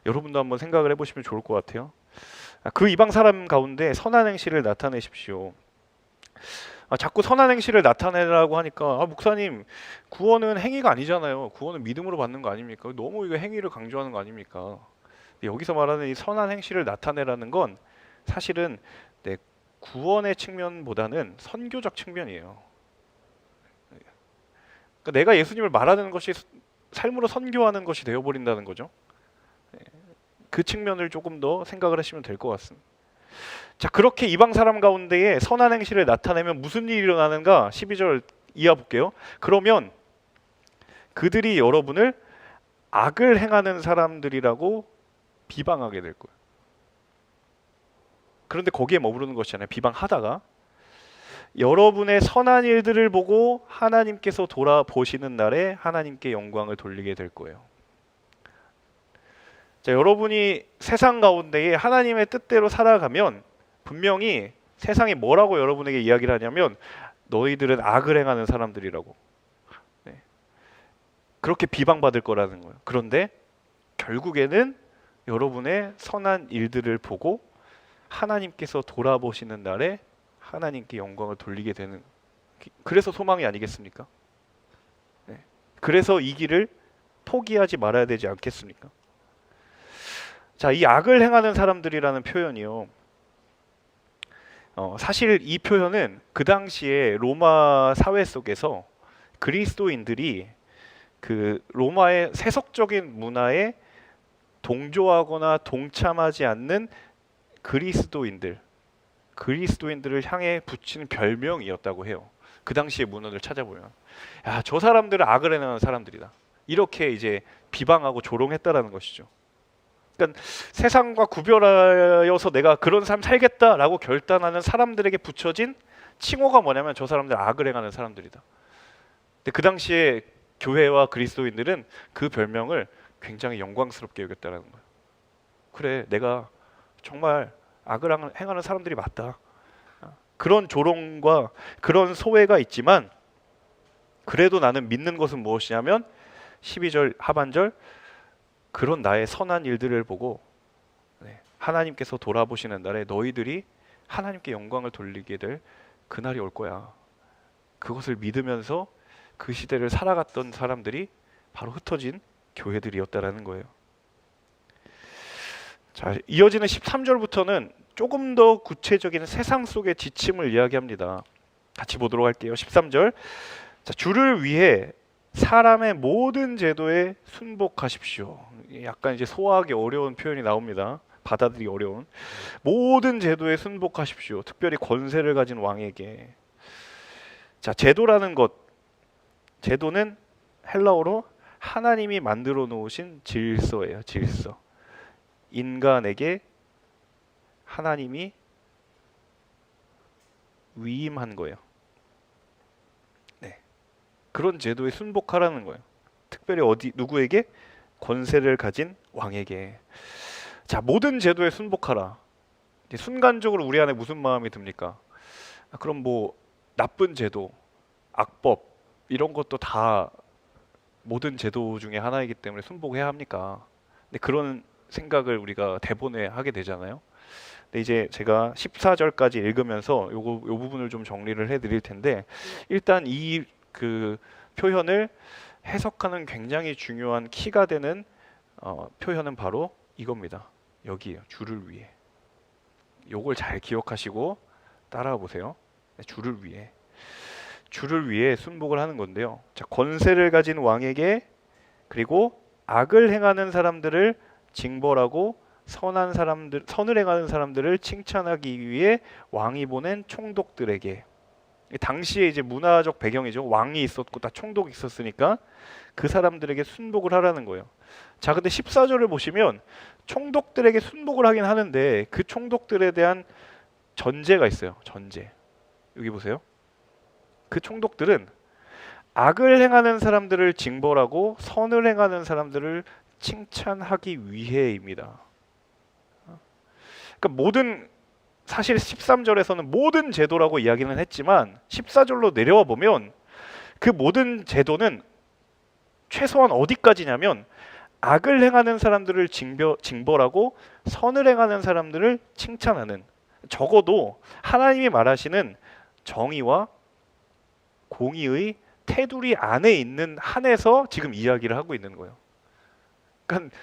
여러분도 한번 생각을 해보시면 좋을 것 같아요. 그 이방 사람 가운데 선한 행실을 나타내십시오. 자꾸 선한 행실을 나타내라고 하니까 목사님, 구원은 행위가 아니잖아요. 구원은 믿음으로 받는 거 아닙니까? 너무 이거 행위를 강조하는 거 아닙니까? 여기서 말하는 이 선한 행실을 나타내라는 건 사실은 내 구원의 측면보다는 선교적 측면이에요. 그러니까 내가 예수님을 말하는 것이 삶으로 선교하는 것이 되어버린다는 거죠. 그 측면을 조금 더 생각을 하시면 될 것 같습니다. 자, 그렇게 이방 사람 가운데에 선한 행실을 나타내면 무슨 일이 일어나는가? 12절 이하 볼게요. 그러면 그들이 여러분을 악을 행하는 사람들이라고 비방하게 될 거예요. 그런데 거기에 머무르는 것이 아니라 비방하다가 여러분의 선한 일들을 보고 하나님께서 돌아보시는 날에 하나님께 영광을 돌리게 될 거예요. 자, 여러분이 세상 가운데에 하나님의 뜻대로 살아가면 분명히 세상이 뭐라고 여러분에게 이야기를 하냐면 너희들은 악을 행하는 사람들이라고. 네. 그렇게 비방받을 거라는 거예요. 그런데 결국에는 여러분의 선한 일들을 보고 하나님께서 돌아보시는 날에 하나님께 영광을 돌리게 되는, 그래서 소망이 아니겠습니까? 네. 그래서 이 길을 포기하지 말아야 되지 않겠습니까? 자, 이 악을 행하는 사람들이라는 표현이요. 사실 이 표현은 그 당시에 로마 사회 속에서 그리스도인들이 그 로마의 세속적인 문화에 동조하거나 동참하지 않는 그리스도인들을 향해 붙이는 별명이었다고 해요. 그 당시의 문헌을 찾아보면, 야, 저 사람들은 악을 행하는 사람들이다, 이렇게 이제 비방하고 조롱했다라는 것이죠. 그러니까 세상과 구별하여서 내가 그런 삶 살겠다라고 결단하는 사람들에게 붙여진 칭호가 뭐냐면 저 사람들 악을 행하는 사람들이다. 근데 그 당시에 교회와 그리스도인들은 그 별명을 굉장히 영광스럽게 여겼다는 거예요. 그래, 내가 정말 악을 행하는 사람들이 맞다. 그런 조롱과 그런 소외가 있지만 그래도 나는 믿는 것은 무엇이냐면 12절 하반절, 그런 나의 선한 일들을 보고 하나님께서 돌아보시는 날에 너희들이 하나님께 영광을 돌리게 될 그날이 올 거야. 그것을 믿으면서 그 시대를 살아갔던 사람들이 바로 흩어진 교회들이었다라는 거예요. 자, 이어지는 13절부터는 조금 더 구체적인 세상 속의 지침을 이야기합니다. 같이 보도록 할게요. 13절. 자, 주를 위해 사람의 모든 제도에 순복하십시오. 약간 이제 소화하기 어려운 표현이 나옵니다. 받아들이기 어려운. 모든 제도에 순복하십시오. 특별히 권세를 가진 왕에게. 자, 제도라는 것, 제도는 헬라어로 하나님이 만들어 놓으신 질서예요. 질서. 인간에게 하나님이 위임한 거예요. 네. 그런 제도에 순복하라는 거예요. 특별히 누구에게? 권세를 가진 왕에게. 자, 모든 제도에 순복하라. 순간적으로 우리 안에 무슨 마음이 듭니까? 그럼 뭐 나쁜 제도, 악법 이런 것도 다 모든 제도 중에 하나이기 때문에 순복해야 합니까? 근데 그런 생각을 우리가 대본에 하게 되잖아요. 근데 이제 제가 14절까지 읽으면서 요 부분을 좀 정리를 해드릴 텐데, 일단 이 그 표현을 해석하는 굉장히 중요한 키가 되는 표현은 바로 이겁니다. 여기에요. 주를 위해. 요걸 잘 기억하시고 따라와 보세요. 주를 위해 순복을 하는 건데요. 자, 권세를 가진 왕에게, 그리고 악을 행하는 사람들을 징벌하고 선을 행하는 사람들을 칭찬하기 위해 왕이 보낸 총독들에게. 당시에 이제 문화적 배경이죠. 왕이 있었고 다 총독이 있었으니까 그 사람들에게 순복을 하라는 거예요. 자, 근데 14절을 보시면 총독들에게 순복을 하긴 하는데 그 총독들에 대한 전제가 있어요. 전제. 여기 보세요. 그 총독들은 악을 행하는 사람들을 징벌하고 선을 행하는 사람들을 칭찬하기 위해입니다. 그러니까 사실 13절에서는 모든 제도라고 이야기는 했지만 14절로 내려와 보면 그 모든 제도는 최소한 어디까지냐면 악을 행하는 사람들을 징벌하고 선을 행하는 사람들을 칭찬하는, 적어도 하나님이 말하시는 정의와 공의의 테두리 안에 있는 한에서 지금 이야기를 하고 있는 거예요. 그러니까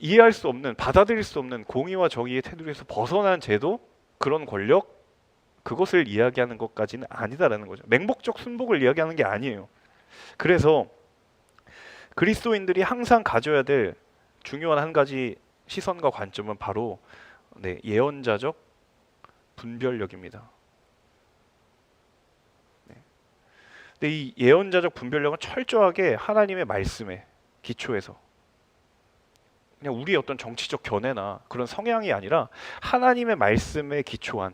이해할 수 없는, 받아들일 수 없는 공의와 정의의 테두리에서 벗어난 제도, 그런 권력, 그것을 이야기하는 것까지는 아니다라는 거죠. 맹목적 순복을 이야기하는 게 아니에요. 그래서 그리스도인들이 항상 가져야 될 중요한 한 가지 시선과 관점은 바로 예언자적 분별력입니다. 근데 이 예언자적 분별력은 철저하게 하나님의 말씀에 기초해서, 그냥 우리의 어떤 정치적 견해나 그런 성향이 아니라 하나님의 말씀에 기초한,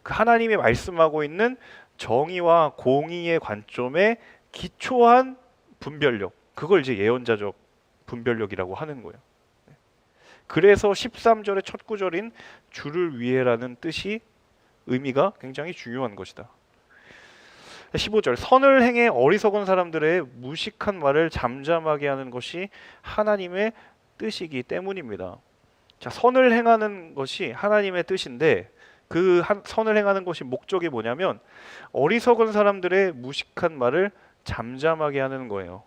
그 하나님이 말씀하고 있는 정의와 공의의 관점에 기초한 분별력, 그걸 이제 예언자적 분별력이라고 하는 거예요. 그래서 13절의 첫 구절인 주를 위해라는 뜻이, 의미가 굉장히 중요한 것이다. 15절, 선을 행해 어리석은 사람들의 무식한 말을 잠잠하게 하는 것이 하나님의 뜻이기 때문입니다. 자, 선을 행하는 것이 하나님의 뜻인데 그 선을 행하는 것이 목적이 뭐냐면 어리석은 사람들의 무식한 말을 잠잠하게 하는 거예요.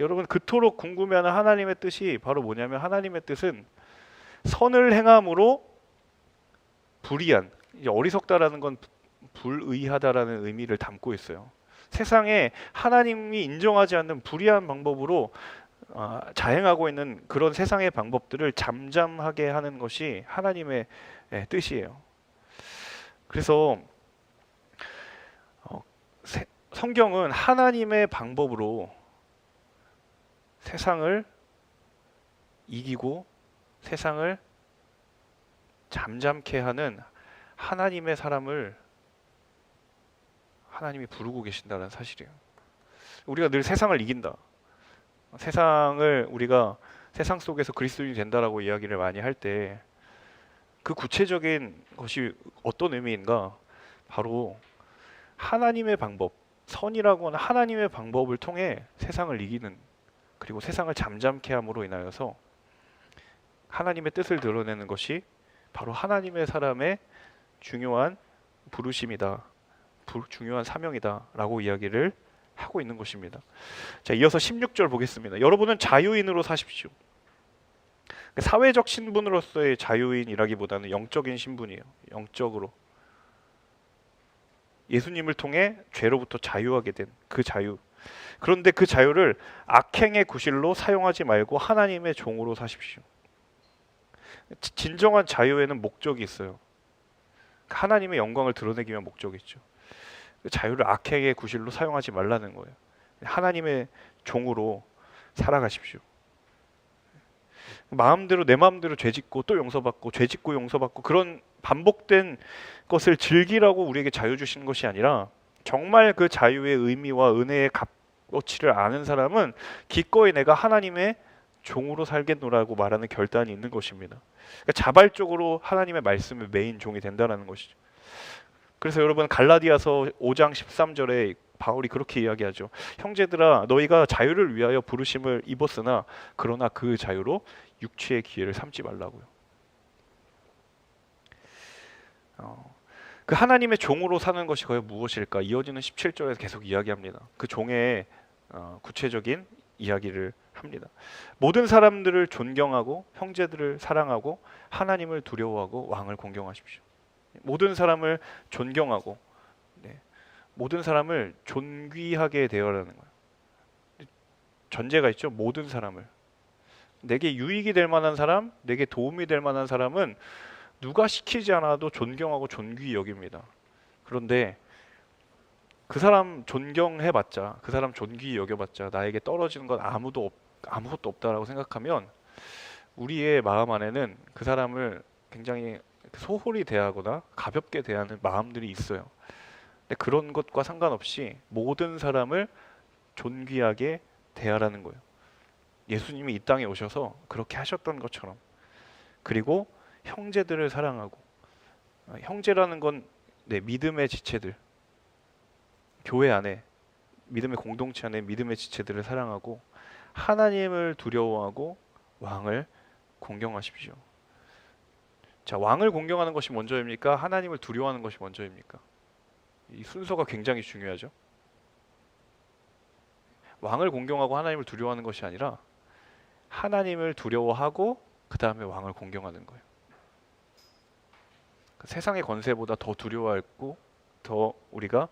여러분 그토록 궁금해하는 하나님의 뜻이 바로 뭐냐면 하나님의 뜻은 선을 행함으로 불의한, 이제 어리석다라는 건 불의하다라는 의미를 담고 있어요. 세상에 하나님이 인정하지 않는 불의한 방법으로 자행하고 있는 그런 세상의 방법들을 잠잠하게 하는 것이 하나님의 뜻이에요. 그래서 성경은 하나님의 방법으로 세상을 이기고 세상을 잠잠케 하는 하나님의 사람을 하나님이 부르고 계신다는 사실이에요. 우리가 늘 세상을 이긴다. 우리가 세상 속에서 그리스도인이 된다라고 이야기를 많이 할 때 그 구체적인 것이 어떤 의미인가? 바로 하나님의 방법, 선이라고 하는 하나님의 방법을 통해 세상을 이기는, 그리고 세상을 잠잠케 함으로 인하여서 하나님의 뜻을 드러내는 것이 바로 하나님의 사람의 중요한 부르심이다, 중요한 사명이다라고 이야기를 하고 있는 것입니다. 자, 이어서 16절 보겠습니다. 여러분은 자유인으로 사십시오. 사회적 신분으로서의 자유인이라기보다는 영적인 신분이에요. 영적으로 예수님을 통해 죄로부터 자유하게 된 그 자유. 그런데 그 자유를 악행의 구실로 사용하지 말고 하나님의 종으로 사십시오. 진정한 자유에는 목적이 있어요. 하나님의 영광을 드러내기 위한 목적이 있죠. 그 자유를 악행의 구실로 사용하지 말라는 거예요. 하나님의 종으로 살아가십시오. 마음대로 내 마음대로 죄짓고 또 용서받고 죄짓고 용서받고 그런 반복된 것을 즐기라고 우리에게 자유 주시는 것이 아니라 정말 그 자유의 의미와 은혜의 값어치를 아는 사람은 기꺼이 내가 하나님의 종으로 살겠노라고 말하는 결단이 있는 것입니다. 그러니까 자발적으로 하나님의 말씀의 메인 종이 된다는 것이죠. 그래서 여러분 갈라디아서 5장 13절에 바울이 그렇게 이야기하죠. 형제들아 너희가 자유를 위하여 부르심을 입었으나 그러나 그 자유로 육체의 기회를 삼지 말라고요. 그 하나님의 종으로 사는 것이 과연 무엇일까? 이어지는 17절에서 계속 이야기합니다. 그 종의 구체적인 이야기를 합니다. 모든 사람들을 존경하고 형제들을 사랑하고 하나님을 두려워하고 왕을 공경하십시오. 모든 사람을 존경하고 모든 사람을 존귀하게 대하라는 거예요. 전제가 있죠. 모든 사람을. 내게 유익이 될 만한 사람, 내게 도움이 될 만한 사람은 누가 시키지 않아도 존경하고 존귀히 여깁니다. 그런데 그 사람 존경해봤자, 그 사람 존귀히 여겨봤자 나에게 떨어지는 건 아무것도 없다라고 생각하면 우리의 마음 안에는 그 사람을 굉장히 소홀히 대하거나 가볍게 대하는 마음들이 있어요. 근데 그런 것과 상관없이 모든 사람을 존귀하게 대하라는 거예요. 예수님이 이 땅에 오셔서 그렇게 하셨던 것처럼. 그리고 형제들을 사랑하고, 형제라는 건 믿음의 지체들, 교회 안에 믿음의 공동체 안에 믿음의 지체들을 사랑하고 하나님을 두려워하고 왕을 공경하십시오. 자, 왕을 공경하는 것이 먼저입니까? 하나님을 두려워하는 것이 먼저입니까? 이 순서가 굉장히 중요하죠. 왕을 공경하고 하나님을 두려워하는 것이 아니라 하나님을 두려워하고 그 다음에 왕을 공경하는 거예요. 세상의 권세보다 더 두려워하고 더 우리가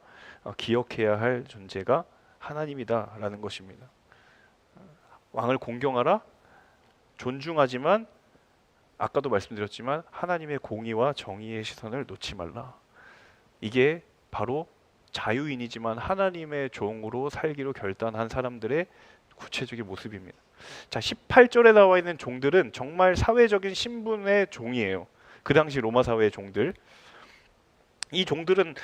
기억해야 할 존재가 하나님이다라는 것입니다. 왕을 공경하라, 존중하지만 아까도 말씀드렸지만 하나님의 공의와 정의의 시선을 놓지 말라. 이게 바로 자유인이지만 하나님의 종으로 살기로 결단한 사람들의 구체적인 모습입니다. 자, 18절에 나와 있는 종들은 정말 사회적인 신분의 종이에요. 그 당시 로마 사회의 종들. 이 종들은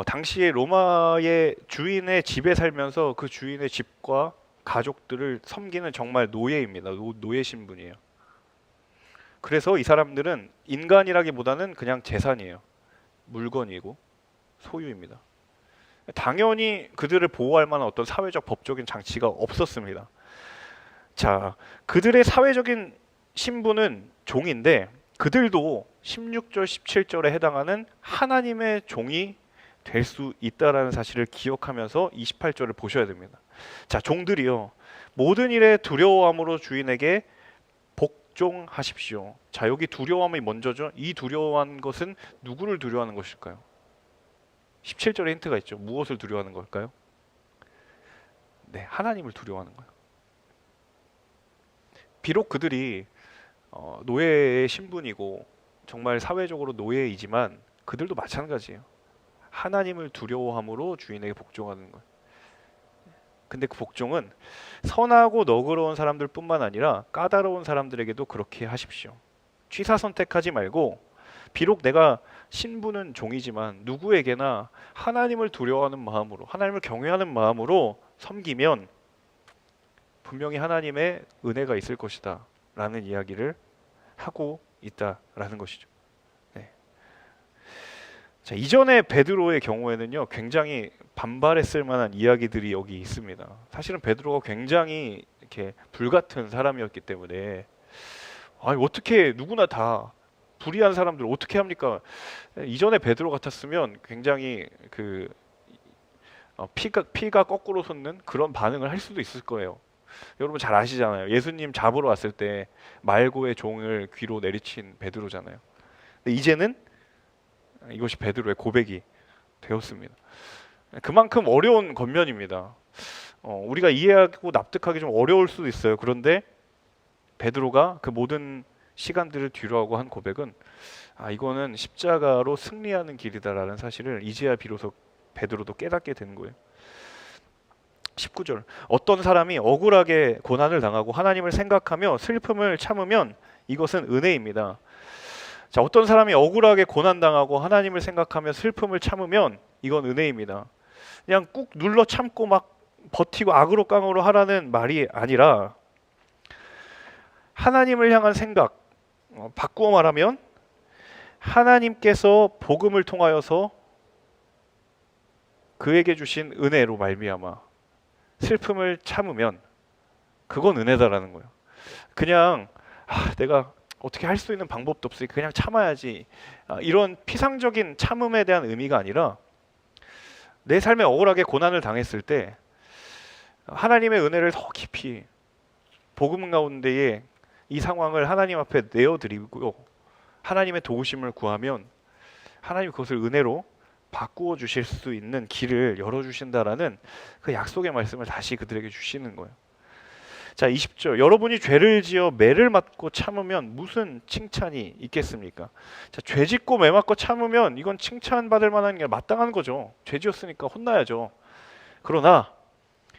당시에 로마의 주인의 집에 살면서 그 주인의 집과 가족들을 섬기는 정말 노예입니다. 노예 신분이에요. 그래서 이 사람들은 인간이라기보다는 그냥 재산이에요. 물건이고 소유입니다. 당연히 그들을 보호할 만한 어떤 사회적 법적인 장치가 없었습니다. 자, 그들의 사회적인 신분은 종인데 그들도 16절 17절에 해당하는 하나님의 종이 될 수 있다라는 사실을 기억하면서 28절을 보셔야 됩니다. 자, 종들이요, 모든 일에 두려워함으로 주인에게 복종하십시오. 자, 여기 두려움이 먼저죠. 이 두려워하는 것은 누구를 두려워하는 것일까요? 17절에 힌트가 있죠. 무엇을 두려워하는 걸까요? 네, 하나님을 두려워하는 거예요. 비록 그들이 노예의 신분이고 정말 사회적으로 노예이지만 그들도 마찬가지예요. 하나님을 두려워함으로 주인에게 복종하는 거예요. 근데 그 복종은 선하고 너그러운 사람들뿐만 아니라 까다로운 사람들에게도 그렇게 하십시오. 취사 선택하지 말고, 비록 내가 신분은 종이지만 누구에게나 하나님을 두려워하는 마음으로, 하나님을 경외하는 마음으로 섬기면 분명히 하나님의 은혜가 있을 것이다 라는 이야기를 하고 있다라는 것이죠. 네. 자, 이전에 베드로의 경우에는요, 굉장히 반발했을 만한 이야기들이 여기 있습니다. 사실은 베드로가 굉장히 이렇게 불같은 사람이었기 때문에, 아니, 어떻게 누구나 다 불의한 사람들 어떻게 합니까? 이전에 베드로 같았으면 굉장히 피가 거꾸로 솟는 그런 반응을 할 수도 있을 거예요. 여러분 잘 아시잖아요. 예수님 잡으러 왔을 때 말고의 종을 귀로 내리친 베드로잖아요. 근데 이제는 이것이 베드로의 고백이 되었습니다. 그만큼 어려운 겉면입니다. 우리가 이해하고 납득하기 좀 어려울 수도 있어요. 그런데 베드로가 그 모든 시간들을 뒤로하고 한 고백은, 이거는 십자가로 승리하는 길이다라는 사실을 이제야 비로소 베드로도 깨닫게 되는 거예요. 19절, 어떤 사람이 억울하게 고난을 당하고 하나님을 생각하며 슬픔을 참으면 이것은 은혜입니다. 자, 어떤 사람이 억울하게 고난당하고 하나님을 생각하며 슬픔을 참으면 이건 은혜입니다. 그냥 꾹 눌러 참고 막 버티고 악으로 깡으로 하라는 말이 아니라, 하나님을 향한 생각, 바꾸어 말하면 하나님께서 복음을 통하여서 그에게 주신 은혜로 말미암아 슬픔을 참으면 그건 은혜다라는 거예요. 그냥 내가 어떻게 할 수 있는 방법도 없으니까 그냥 참아야지, 이런 피상적인 참음에 대한 의미가 아니라, 내 삶에 억울하게 고난을 당했을 때 하나님의 은혜를 더 깊이 복음 가운데에 이 상황을 하나님 앞에 내어드리고 하나님의 도우심을 구하면 하나님 그것을 은혜로 바꾸어 주실 수 있는 길을 열어주신다라는 그 약속의 말씀을 다시 그들에게 주시는 거예요. 자, 20절, 여러분이 죄를 지어 매를 맞고 참으면 무슨 칭찬이 있겠습니까? 자, 죄 짓고 매 맞고 참으면 이건 칭찬받을 만한 게 마땅한 거죠. 죄 지었으니까 혼나야죠. 그러나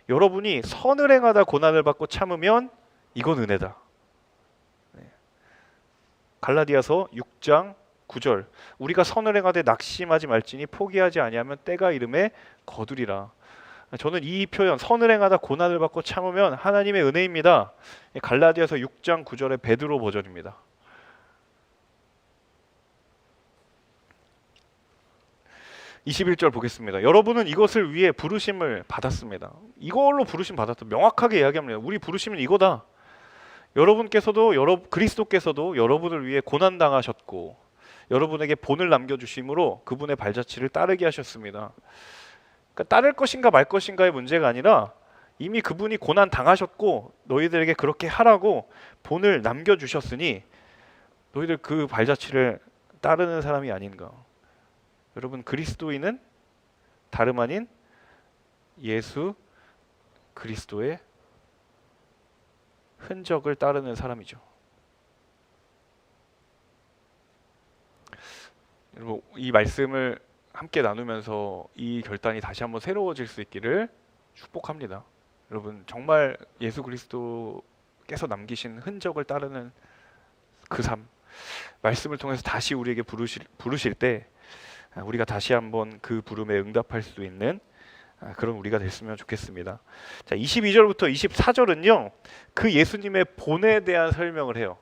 여러분이 선을 행하다 고난을 받고 참으면 이건 은혜다. 갈라디아서 6장 9절, 우리가 선을 행하되 낙심하지 말지니 포기하지 아니하면 때가 이름에 거두리라. 저는 이 표현, 선을 행하다 고난을 받고 참으면 하나님의 은혜입니다, 갈라디아서 6장 9절의 베드로 버전입니다. (21절) 보겠습니다. 여러분은 이것을 위해 부르심을 받았습니다. 이걸로 부르심 받았다, 명확하게 이야기합니다. 우리 부르심은 이거다. 그리스도께서도 여러분을 위해 고난 당하셨고 여러분에게 본을 남겨주심으로 그분의 발자취를 따르게 하셨습니다. 그러니까 따를 것인가 말 것인가의 문제가 아니라 이미 그분이 고난 당하셨고 너희들에게 그렇게 하라고 본을 남겨주셨으니 너희들 그 발자취를 따르는 사람이 아닌가. 여러분, 그리스도인은 다름 아닌 예수 그리스도의 흔적을 따르는 사람이죠. 여러분, 이 말씀을 함께 나누면서 이 결단이 다시 한번 새로워질 수 있기를 축복합니다. 여러분, 정말 예수 그리스도께서 남기신 흔적을 따르는 그 삶, 말씀을 통해서 다시 우리에게 부르실 때 우리가 다시 한번 그 부름에 응답할 수 있는 그런 우리가 됐으면 좋겠습니다. 자, 22절부터 24절은요, 그 예수님의 본에 대한 설명을 해요.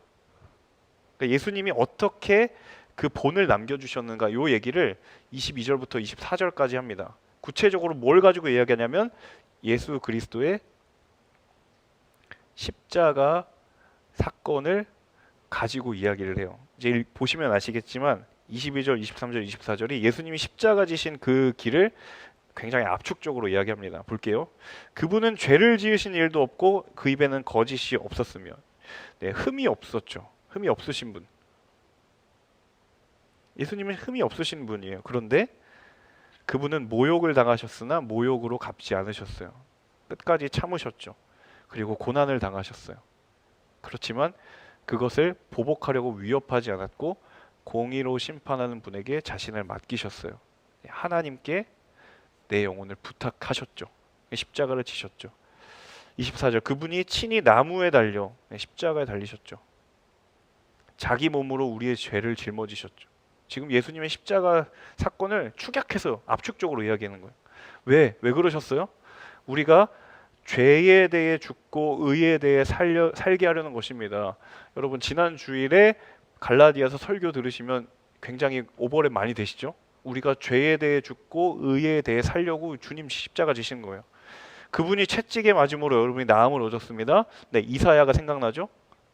그러니까 예수님이 어떻게 그 본을 남겨주셨는가, 이 얘기를 22절부터 24절까지 합니다. 구체적으로 뭘 가지고 이야기하냐면 예수 그리스도의 십자가 사건을 가지고 이야기를 해요. 이제 보시면 아시겠지만 22절, 23절, 24절이 예수님이 십자가 지신 그 길을 굉장히 압축적으로 이야기합니다. 볼게요. 그분은 죄를 지으신 일도 없고 그 입에는 거짓이 없었으며, 네, 흠이 없었죠. 흠이 없으신 분. 예수님은 흠이 없으신 분이에요. 그런데 그분은 모욕을 당하셨으나 모욕으로 갚지 않으셨어요. 끝까지 참으셨죠. 그리고 고난을 당하셨어요. 그렇지만 그것을 보복하려고 위협하지 않았고 공의로 심판하는 분에게 자신을 맡기셨어요. 하나님께 내 영혼을 부탁하셨죠. 십자가를 지셨죠. 24절, 그분이 친히 나무에 달려 십자가에 달리셨죠. 자기 몸으로 우리의 죄를 짊어지셨죠. 지금 예수님의 십자가 사건을 축약해서 압축적으로 이야기하는 거예요. 왜 그러셨어요? 우리가 죄에 대해 죽고 의에 대해 살게 하려는 것입니다. 여러분, 지난 주일에 갈라디아서 설교 들으시면 굉장히 오버랩 많이 되시죠? 우리가 죄에 대해 죽고 의에 대해 살려고 주님 십자가 지신 거예요. 그분이 채찍에 맞음으로 여러분이 나음을 얻었습니다. 네, 이사야가 생각나죠?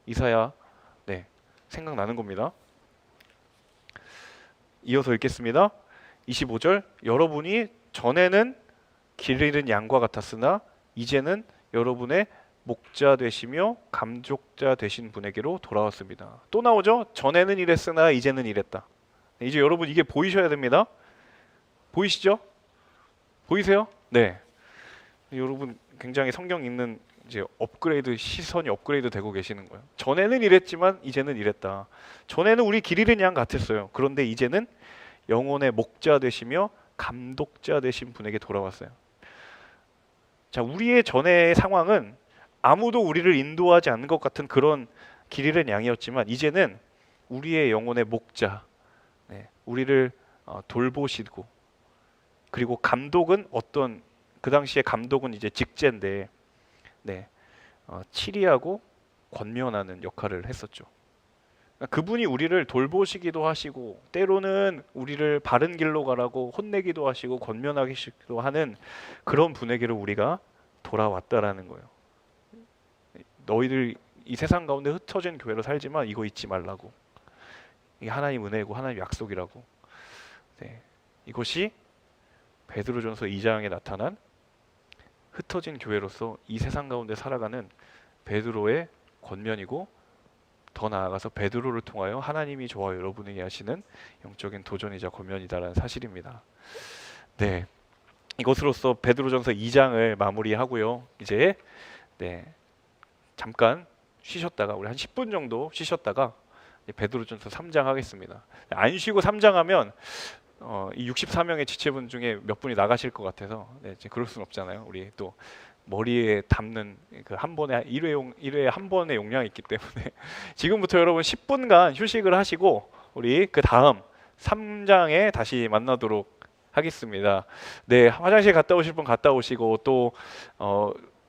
이사야, 네, 생각나는 겁니다. 이어서 읽겠습니다. 25절, 여러분이 전에는 길 잃은 양과 같았으나 이제는 여러분의 목자 되시며 감족자 되신 분에게로 돌아왔습니다. 또 나오죠? 전에는 이랬으나 이제는 이랬다. 이제 여러분 이게 보이셔야 됩니다. 보이시죠? 보이세요? 네. 여러분 굉장히 성경 읽는 이제 시선이 업그레이드 되고 계시는 거예요. 전에는 이랬지만 이제는 이랬다. 전에는 우리 길 잃은 양 같았어요. 그런데 이제는 영혼의 목자 되시며 감독자 되신 분에게 돌아왔어요. 자, 우리의 전의 상황은 아무도 우리를 인도하지 않는 것 같은 그런 길 잃은 양이었지만 이제는 우리의 영혼의 목자, 네, 우리를 돌보시고, 그리고 감독은 그 당시에 감독은 이제 직제인데, 네, 치리하고 권면하는 역할을 했었죠. 그분이 우리를 돌보시기도 하시고 때로는 우리를 바른 길로 가라고 혼내기도 하시고 권면하기도 하는 그런 분에게로 우리가 돌아왔다라는 거예요. 너희들 이 세상 가운데 흩어진 교회로 살지만 이거 잊지 말라고. 이게 하나님 은혜고 하나님 약속이라고. 네, 이것이 베드로전서 2장에 나타난 흩어진 교회로서 이 세상 가운데 살아가는 베드로의 권면이고, 더 나아가서 베드로를 통하여 하나님이 저와 여러분에게 하시는 영적인 도전이자 권면이다라는 사실입니다. 네, 이것으로써 베드로전서 2장을 마무리하고요. 이제 네, 잠깐 쉬셨다가 우리 한 10분 정도 쉬셨다가 베드로전서 3장 하겠습니다. 안 쉬고 3장 하면 이 64명의 지체분 중에 몇 분이 나가실 것 같아서, 네, 그럴 수는 없잖아요. 우리 또 머리에 담는 그 한 번에 1회에 한 번의 용량이 있기 때문에 지금부터 여러분 10분간 휴식을 하시고 우리 그 다음 3장에 다시 만나도록 하겠습니다. 네, 화장실 갔다 오실 분 갔다 오시고, 또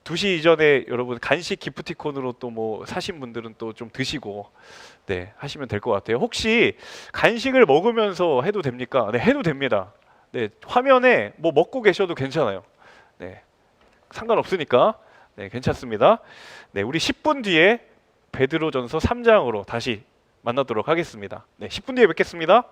2시 이전에 여러분 간식 기프티콘으로 또 뭐 사신 분들은 또 좀 드시고, 네, 하시면 될 것 같아요. 혹시 간식을 먹으면서 해도 됩니까? 네, 해도 됩니다. 네, 화면에 뭐 먹고 계셔도 괜찮아요. 네, 상관없으니까. 네, 괜찮습니다. 네, 우리 10분 뒤에 베드로전서 3장으로 다시 만나도록 하겠습니다. 네, 10분 뒤에 뵙겠습니다.